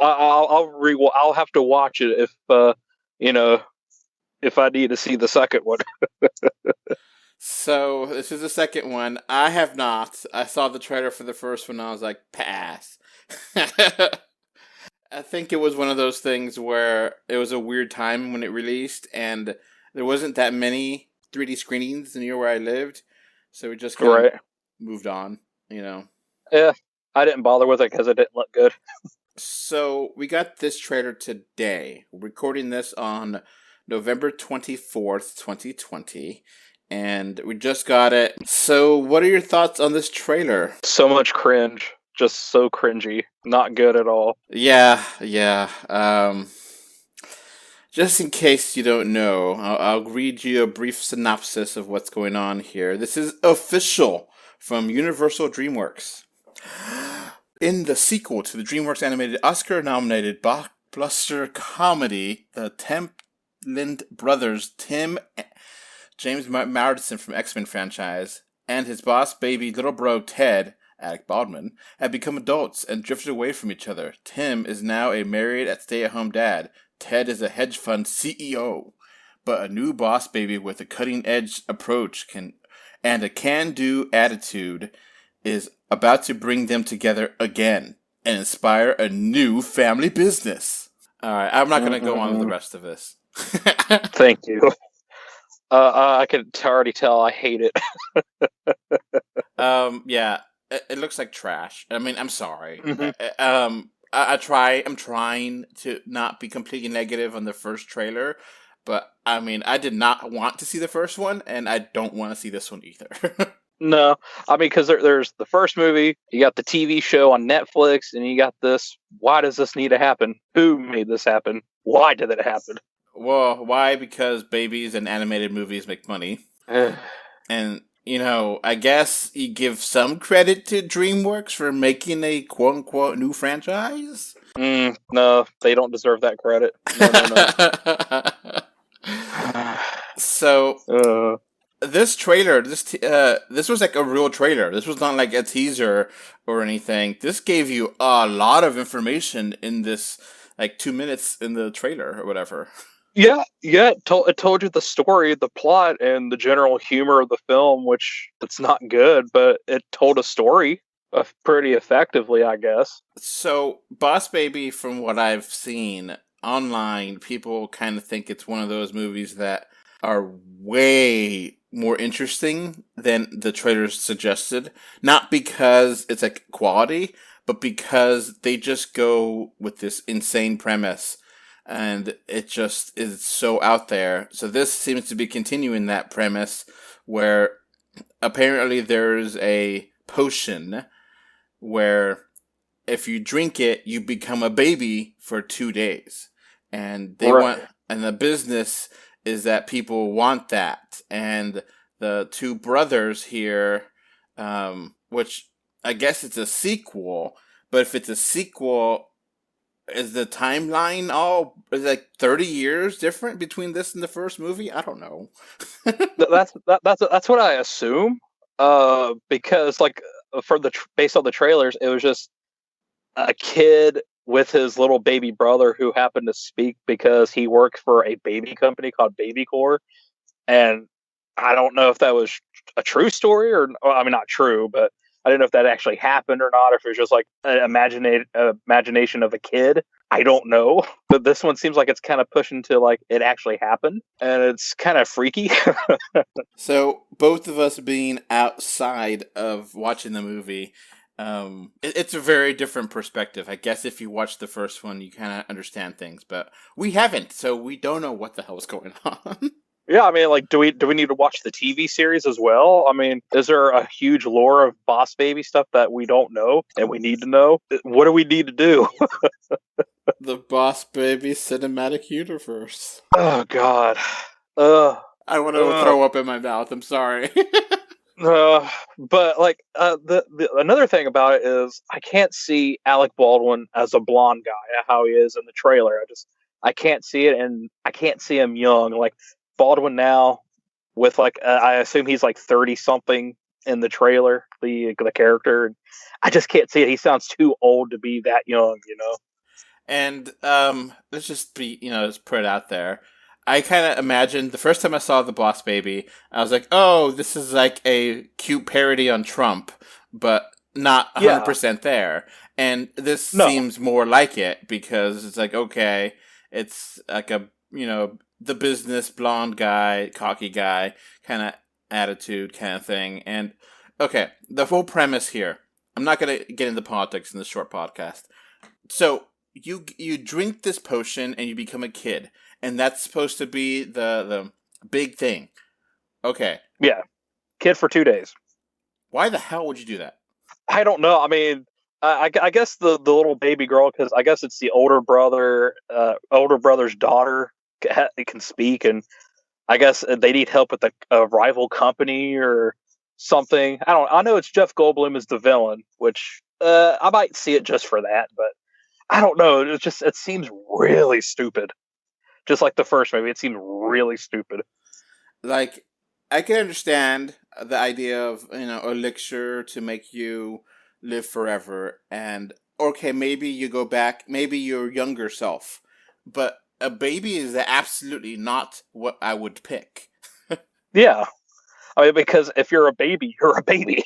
have to watch it if I need to see the second one. So this is the second one. I have not. I saw the trailer for the first one, and I was like, pass. I think it was one of those things where it was a weird time when it released, and there wasn't that many 3D screenings near where I lived, so we just kind of moved on, Yeah, I didn't bother with it because it didn't look good. So we got this trailer today. We're recording this on November 24th, 2020, and we just got it. So what are your thoughts on this trailer? So much cringe. Just so cringy. Not good at all. Yeah. Just in case you don't know, I'll read you a brief synopsis of what's going on here. This is official from Universal DreamWorks. In the sequel to the DreamWorks animated Oscar-nominated blockbuster comedy, the Templin brothers Tim, James Marsden from X-Men franchise, and his boss baby little bro Ted, Alec Baldwin, have become adults and drifted away from each other. Tim is now a married and stay-at-home dad. Ted is a hedge fund CEO. But a new boss baby with a cutting-edge approach and a can-do attitude is about to bring them together again and inspire a new family business. Alright, I'm not going to go on with the rest of this. Thank you. I can already tell I hate it. Yeah. It looks like trash. I mean, I'm sorry. Mm-hmm. I'm trying to not be completely negative on the first trailer, but I mean, I did not want to see the first one, and I don't want to see this one either. No, I mean, because there's the first movie, you got the TV show on Netflix, and you got this. Why does this need to happen? Who made this happen? Why did it happen? Well, why? Because babies and animated movies make money. And, I guess you give some credit to DreamWorks for making a quote-unquote new franchise. No, they don't deserve that credit. No. So, this trailer, this was like a real trailer. This was not like a teaser or anything. This gave you a lot of information in this, like 2 minutes in the trailer or whatever. Yeah, it told you the story, the plot, and the general humor of the film, which it's not good, but it told a story pretty effectively, I guess. So, Boss Baby, from what I've seen online, people kind of think it's one of those movies that are way more interesting than the trailers suggested. Not because it's like quality, but because they just go with this insane premise. And it just is so out there. So this seems to be continuing that premise where apparently there's a potion where if you drink it, you become a baby for 2 days. And and the business is that people want that. And the two brothers here, which I guess it's a sequel, but if it's a sequel, is the timeline is like 30 years different between this and the first movie? I don't know. That's what I assume. Because like based on the trailers, it was just a kid with his little baby brother who happened to speak because he worked for a baby company called Babycore, and I don't know if that was a true story I mean, not true, but I didn't know if that actually happened or not, or if it was just like an imagination of a kid. I don't know. But this one seems like it's kind of pushing to like it actually happened, and it's kind of freaky. So both of us being outside of watching the movie, it's a very different perspective. I guess if you watch the first one, you kind of understand things, but we haven't, so we don't know what the hell is going on. Yeah, I mean, like, do we need to watch the TV series as well? I mean, is there a huge lore of Boss Baby stuff that we don't know and we need to know? What do we need to do? The Boss Baby cinematic universe. Oh God. I want to throw up in my mouth. I'm sorry. But like, the another thing about it is I can't see Alec Baldwin as a blonde guy, how he is in the trailer. I can't see it, and I can't see him young. Like Baldwin now, with like I assume he's like 30 something in the trailer, the character. I just can't see it. He sounds too old to be that young, And let's just let's put it out there. I kind of imagined the first time I saw The Boss Baby, I was like, oh, this is like a cute parody on Trump, but not 100% there. And this seems more like it because it's like, okay, it's like a, the business blonde guy, cocky guy kind of attitude kind of thing. And okay, the whole premise here, I'm not going to get into politics in this short podcast. So you drink this potion and you become a kid, and that's supposed to be the big thing. Okay. Yeah. Kid for 2 days. Why the hell would you do that? I don't know. I mean, I guess the little baby girl, because I guess it's the older brother's daughter can speak, and I guess they need help with a rival company or something. I know it's Jeff Goldblum as the villain, which I might see it just for that, but I don't know. It seems really stupid. Just like the first movie, it seemed really stupid. Like, I can understand the idea of, elixir to make you live forever, and okay, maybe you go back, maybe your younger self, but a baby is absolutely not what I would pick. Yeah. I mean, because if you're a baby, you're a baby.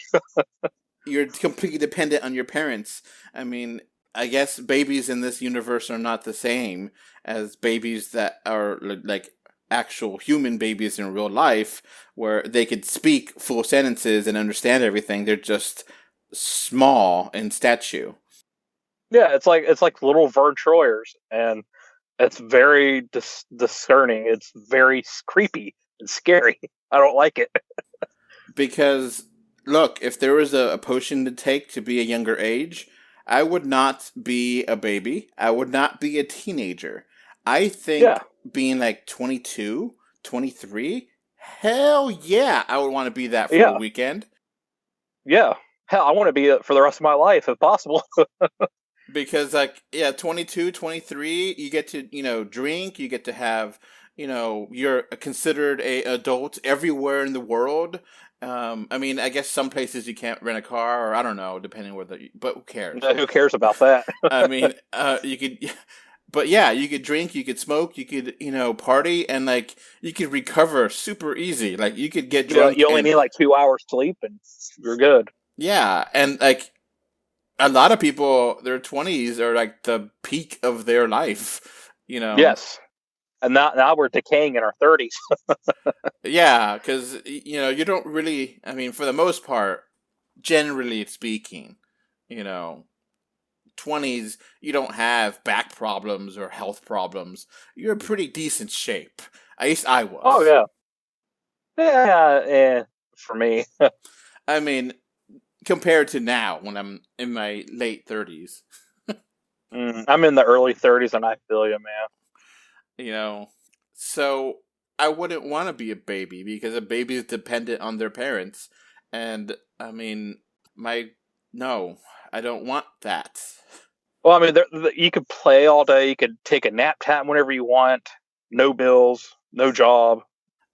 You're completely dependent on your parents. I mean, I guess babies in this universe are not the same as babies that are like actual human babies in real life, where they could speak full sentences and understand everything. They're just small in stature. Yeah, it's like little Vern Troyers, and it's very discerning. It's very creepy and scary. I don't like it. Because, look, if there was a potion to take to be a younger age, I would not be a baby. I would not be a teenager. I think being like 22, 23, Hell yeah, I would want to be that for a Yeah, weekend. yeah. Hell, I want to be it for the rest of my life if possible. Because, like, yeah, 22, 23, you get to, drink, you get to have, you're considered a adult everywhere in the world. I mean, I guess some places you can't rent a car, or I don't know, depending whether, but who cares? Who cares about that? I mean, you could, but yeah, you could drink, you could smoke, you could, party, and like you could recover super easy. Like you could get drunk You only and need like 2 hours sleep and you're good. yeah, and like a lot of people, their 20s are like the peak of their life. Yes. And now we're decaying in our 30s. Yeah, because you don't really. I mean, for the most part, generally speaking, you know, 20s, you don't have back problems or health problems. You're in pretty decent shape. At least I was. Oh, yeah. Yeah, for me. I mean, compared to now when I'm in my late 30s. I'm in the early 30s and I feel you, man. So I wouldn't want to be a baby because a baby is dependent on their parents. And I mean, no, I don't want that. Well, I mean, you could play all day. You could take a nap time whenever you want. No bills, no job.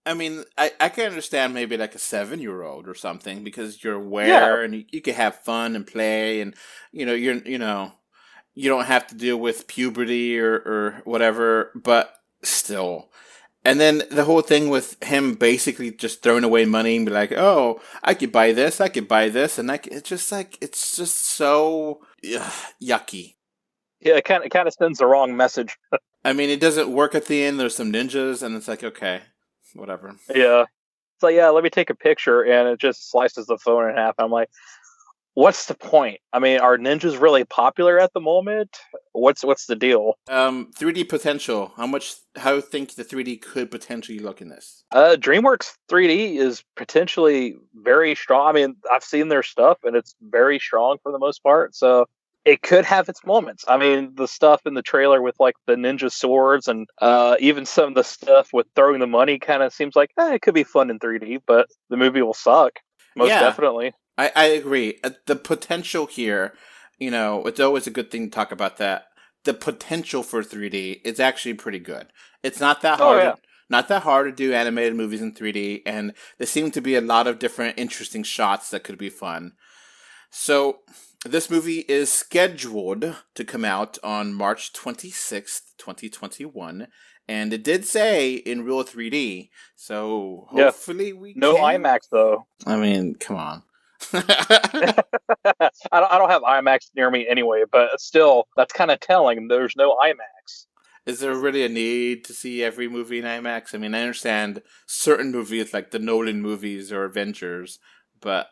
I mean, I can understand maybe like a 7-year-old or something because you're aware and you can have fun and play and, you don't have to deal with puberty or whatever, but still. And then the whole thing with him basically just throwing away money and be like, oh, I could buy this, and it's just so yucky. Yeah, it kind of sends the wrong message. I mean, it doesn't work at the end. There's some ninjas, and it's like, okay, whatever. Yeah. It's like, yeah, let me take a picture, and it just slices the phone in half. I'm like, what's the point? I mean, are ninjas really popular at the moment? What's the deal? 3D potential. How do you think the 3D could potentially look in this? DreamWorks 3D is potentially very strong. I mean, I've seen their stuff, and it's very strong for the most part. So it could have its moments. I mean, the stuff in the trailer with like the ninja swords and even some of the stuff with throwing the money kind of seems like it could be fun in 3D, but the movie will suck. Most definitely. I agree. The potential here, it's always a good thing to talk about that. The potential for 3D is actually pretty good. It's not that hard. Yeah. Not that hard to do animated movies in 3D, and there seem to be a lot of different interesting shots that could be fun. So this movie is scheduled to come out on March 26th, 2021, and it did say in real 3D. So hopefully we no IMAX though. I mean, come on. I don't have IMAX near me anyway, but still, that's kind of telling. There's no IMAX. Is there really a need to see every movie in IMAX? I mean, I understand certain movies like the Nolan movies or Avengers, but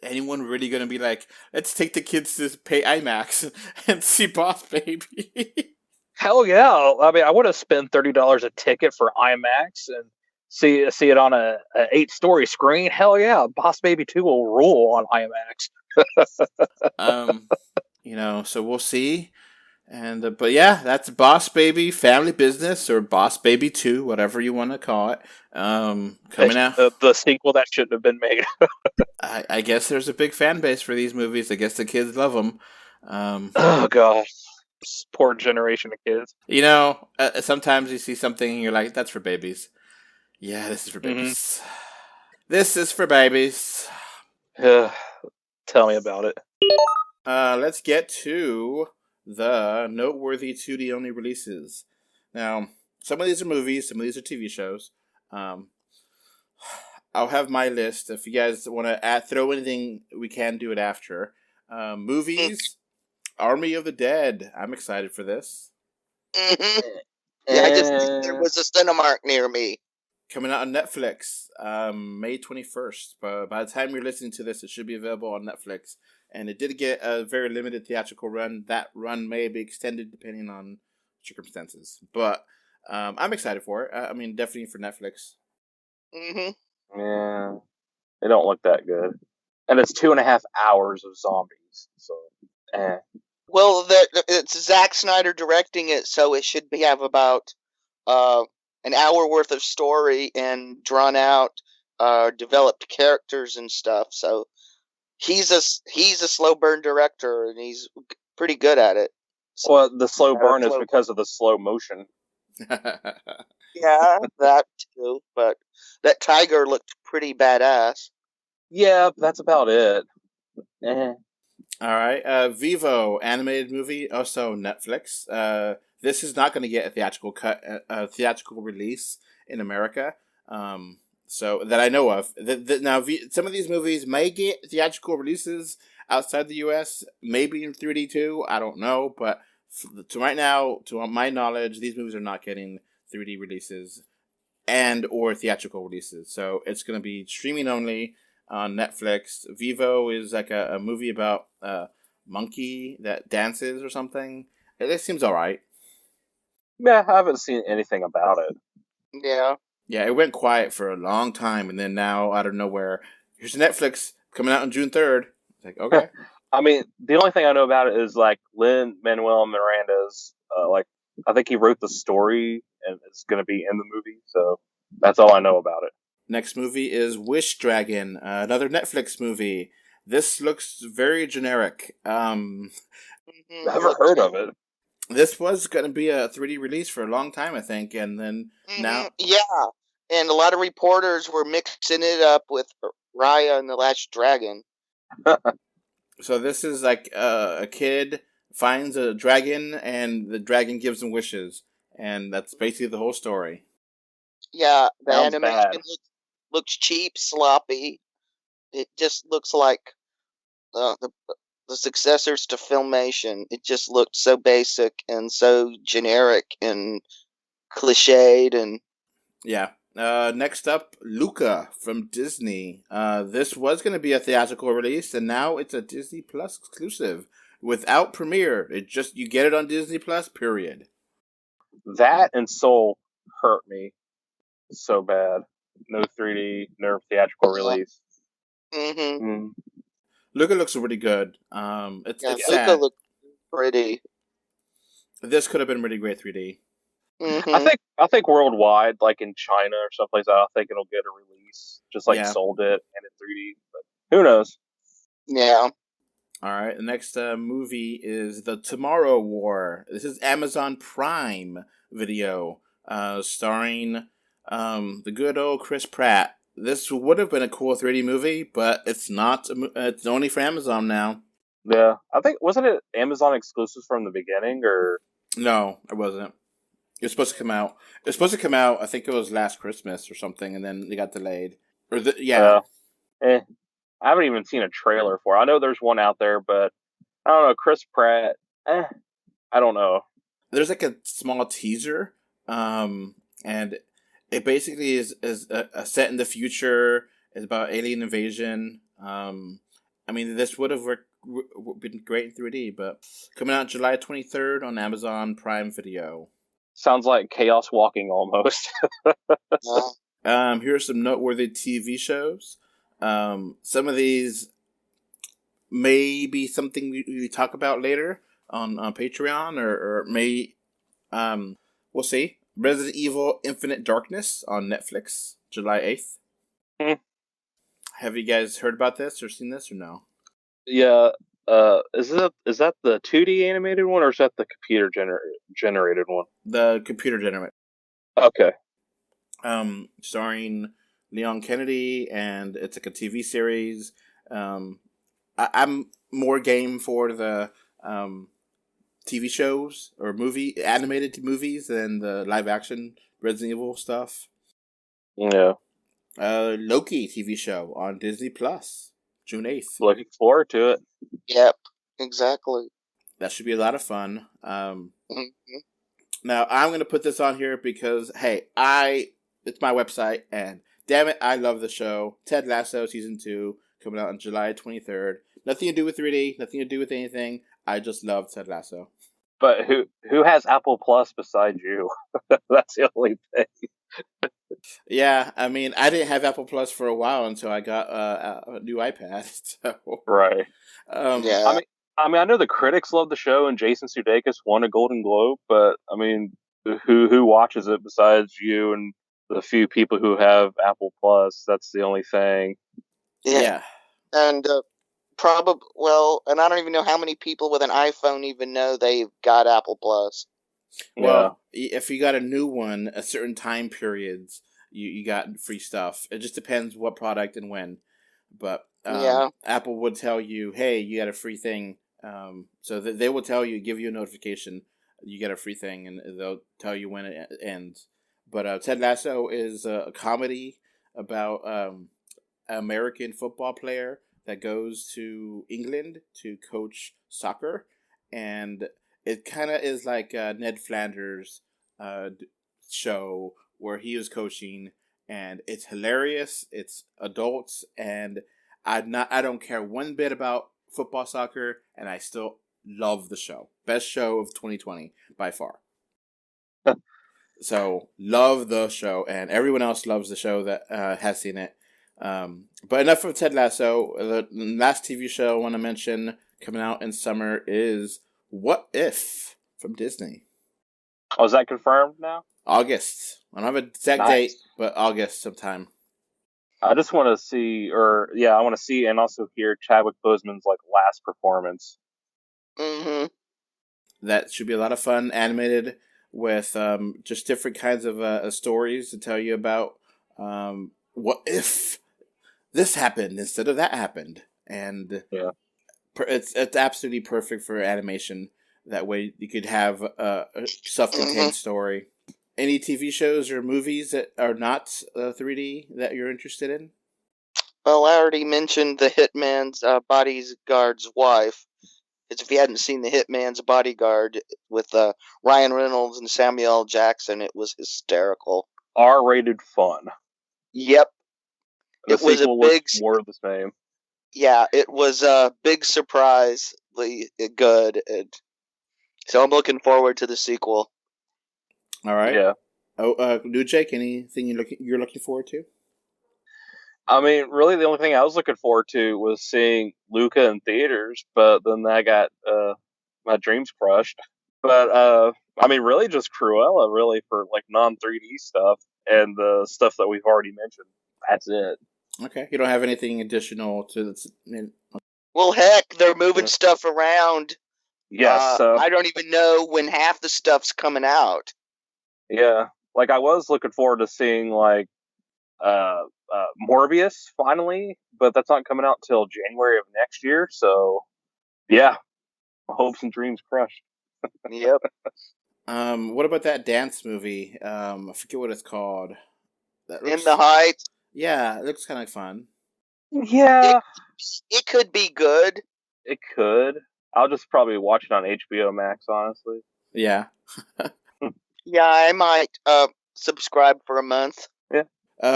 anyone really going to be like, let's take the kids to pay IMAX and see Boss Baby? Hell yeah. I mean, I would have spent $30 a ticket for IMAX and see it on a 8-story screen. Hell yeah. Boss Baby 2 will rule on IMAX. So we'll see. And but yeah, that's Boss Baby Family Business or Boss Baby 2, whatever you want to call it. Coming out. The sequel that shouldn't have been made. I guess there's a big fan base for these movies. I guess the kids love them. Oh gosh, poor generation of kids. Sometimes you see something and you're like, "That's for babies." Yeah, this is for babies. Mm-hmm. This is for babies. Tell me about it. Let's get to the noteworthy 2D only releases. Now, some of these are movies, some of these are TV shows. I'll have my list. If you guys want to throw anything, we can do it after. Movies, Army of the Dead. I'm excited for this. Mm-hmm. Yeah, I just think there was a Cinemark near me. Coming out on Netflix, May 21st. But by the time you're listening to this, it should be available on Netflix. And it did get a very limited theatrical run. That run may be extended depending on circumstances. But I'm excited for it. I mean, definitely for Netflix. Mm-hmm. Yeah. They don't look that good. And it's 2.5 hours of zombies. So, Well, it's Zack Snyder directing it, so it should have about an hour worth of story and drawn out, developed characters and stuff. So he's a slow burn director, and he's pretty good at it. So, Well, the slow burn is because of the slow motion. yeah, that too. But that tiger looked pretty badass. Yeah, that's about it. All right, Vivo animated movie, also Netflix. This is not going to get a theatrical theatrical release in America. So that I know of. Now, some of these movies may get theatrical releases outside the U.S., maybe in 3D too. I don't know, but to right now, to my knowledge, these movies are not getting 3D releases and or theatrical releases. So it's going to be streaming only on Netflix. Vivo is like a movie about a monkey that dances or something. It seems all right. Yeah, I haven't seen anything about it. Yeah. Yeah, it went quiet for a long time, and then now, out of nowhere, here's Netflix coming out on June 3rd. It's like, okay. I mean, the only thin I know about it is, like, Lin-Manuel Miranda's, I think he wrote the story, and it's going to be in the movie, so that's all I know about it. Next movie is Wish Dragon, another Netflix movie. This looks very generic. Never heard of it. This was going to be a 3D release for a long time, I think, and then now... Yeah, and a lot of reporters were mixing it up with Raya and the Last Dragon. So this is like a kid finds a dragon, and the dragon gives him wishes, and that's basically the whole story. Yeah, the Sounds animation looks cheap, sloppy. It just looks like the successors to Filmation. It just looked so basic and so generic and cliched. And yeah. Next up, Luca from Disney. This was going to be a theatrical release, and now it's a Disney Plus exclusive without premiere. You get it on Disney Plus. Period. That and Soul hurt me so bad. No 3D, no theatrical release. Luca looks really good. It's Luca sad. looked pretty. This could have been really great 3D. I think worldwide, like in China or someplace, I think it'll get a release, just like Soul did, and in 3D. But who knows? Yeah. All right. The next movie is The Tomorrow War. This is Amazon Prime Video, starring the good old Chris Pratt. This would have been a cool 3D movie, but it's not. It's only for Amazon now. Yeah, I think wasn't it Amazon exclusive from the beginning, or no, it wasn't. It was supposed to come out. It was supposed to come out. I think it was last Christmas or something, and then it got delayed. I haven't even seen a trailer for it. I know there's one out there, but I don't know. Chris Pratt. I don't know. There's like a small teaser, and it basically is a set in the future. It's about alien invasion. I mean, this would have been great in 3D, but coming out July 23rd on Amazon Prime Video. Sounds like Chaos Walking almost. Here are some noteworthy TV shows. Some of these may be something we talk about later on Patreon, or may we'll see. Resident Evil Infinite Darkness on Netflix, July 8th. Have you guys heard about this or seen this or no? Yeah. Is that the 2D animated one, or is that the computer generated one? The computer generated. Okay. Starring Leon Kennedy, and it's like a TV series. I'm more game for the TV shows or animated movies than the live action Resident Evil stuff. Yeah. Loki TV show on Disney Plus, June 8th. Looking forward to it. Yep, exactly. That should be a lot of fun. Now I'm going to put this on here because, hey, it's my website, and damn it, I love the show. Ted Lasso Season 2, coming out on July 23rd. Nothing to do with 3D, nothing to do with anything. I just love Ted Lasso. But who has Apple Plus besides you? That's the only thing. Yeah, I mean, I didn't have Apple Plus for a while until I got a new iPad. So. Right. Yeah. I mean, I know the critics love the show, and Jason Sudeikis won a Golden Globe, but I mean, who watches it besides you and the few people who have Apple Plus? That's the only thing. Yeah. And and I don't even know how many people with an iPhone even know they've got Apple Plus. Well, if you got a new one, at certain time periods, you got free stuff. It just depends what product and when. But Apple would tell you, hey, you got a free thing. So they will tell you, give you a notification, you get a free thing, and they'll tell you when it ends. But Ted Lasso is a comedy about an American football player that goes to England to coach soccer, and it kind of is like Ned Flanders' show where he was coaching, and it's hilarious. It's adults, and I don't care one bit about football, soccer, and I still love the show. Best show of 2020 by far. So love the show, and everyone else loves the show that has seen it. But enough of Ted Lasso. The last TV show I want to mention coming out in summer is What If from Disney. Oh, is that confirmed now? August. I don't have an exact date, but August sometime. I just want to see, I want to see and also hear Chadwick Boseman's last performance. Mm-hmm. That should be a lot of fun. Animated with just different kinds of stories to tell you about what if this happened instead of that happened, and it's absolutely perfect for animation. That way you could have a self-contained story. Any TV shows or movies that are not 3D that you're interested in? Well, I already mentioned The Hitman's Bodyguard's Wife. It's if you hadn't seen The Hitman's Bodyguard with Ryan Reynolds and Samuel L. Jackson, it was hysterical. R-rated fun. Yep. The sequel was more of the same. Yeah, it was a big surprisingly good. So I'm looking forward to the sequel. All right. Yeah. Oh, New Jake, anything you're looking forward to? I mean, really, the only thing I was looking forward to was seeing Luca in theaters, but then I got my dreams crushed. But I mean, really, just Cruella, really, for non-3D stuff and the stuff that we've already mentioned. That's it. Okay, you don't have anything additional to this? Well, heck, they're moving stuff around. Yes. I don't even know when half the stuff's coming out. Yeah, I was looking forward to seeing Morbius finally, but that's not coming out till January of next year. So, yeah, hopes and dreams crushed. Yep. What about that dance movie? I forget what it's called. In the Heights. Yeah, it looks kind of fun. Yeah, it could be good. It could. I'll just probably watch it on HBO Max, honestly. Yeah. Yeah, I might subscribe for a month. Yeah.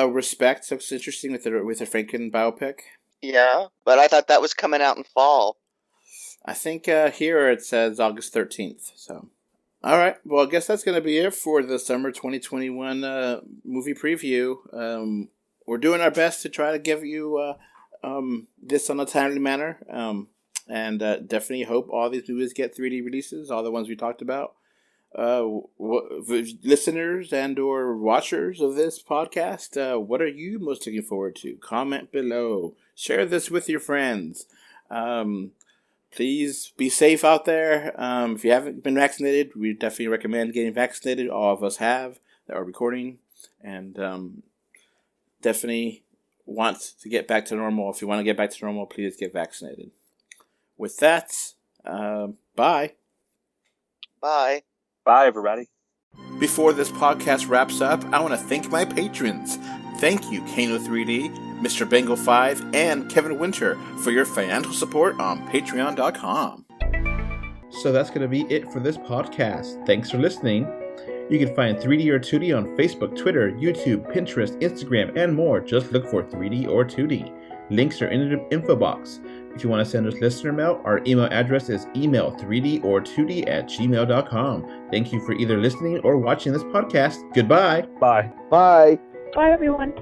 Respect looks interesting with the Franken biopic. Yeah, but I thought that was coming out in fall. I think here it says August 13th. So, all right. Well, I guess that's going to be it for the summer 2021 movie preview. We're doing our best to try to give you this on a timely manner, and definitely hope all these movies get 3D releases. All the ones we talked about. Listeners and or watchers of this podcast, what are you most looking forward to? Comment below. Share this with your friends. Please be safe out there. If you haven't been vaccinated, we definitely recommend getting vaccinated. All of us have that are recording, and definitely want to get back to normal. If you want to get back to normal, please get vaccinated. With that, bye. Bye. Bye, everybody. Before this podcast wraps up, I want to thank my patrons. Thank you, Kano3D, Mr. Bengal 5, and Kevin Winter for your financial support on Patreon.com. So that's going to be it for this podcast. Thanks for listening. You can find 3D or 2D on Facebook, Twitter, YouTube, Pinterest, Instagram, and more. Just look for 3D or 2D. Links are in the info box. If you want to send us listener mail, our email address is email3dortwood@gmail.com. Thank you for either listening or watching this podcast. Goodbye. Bye. Bye. Bye, everyone.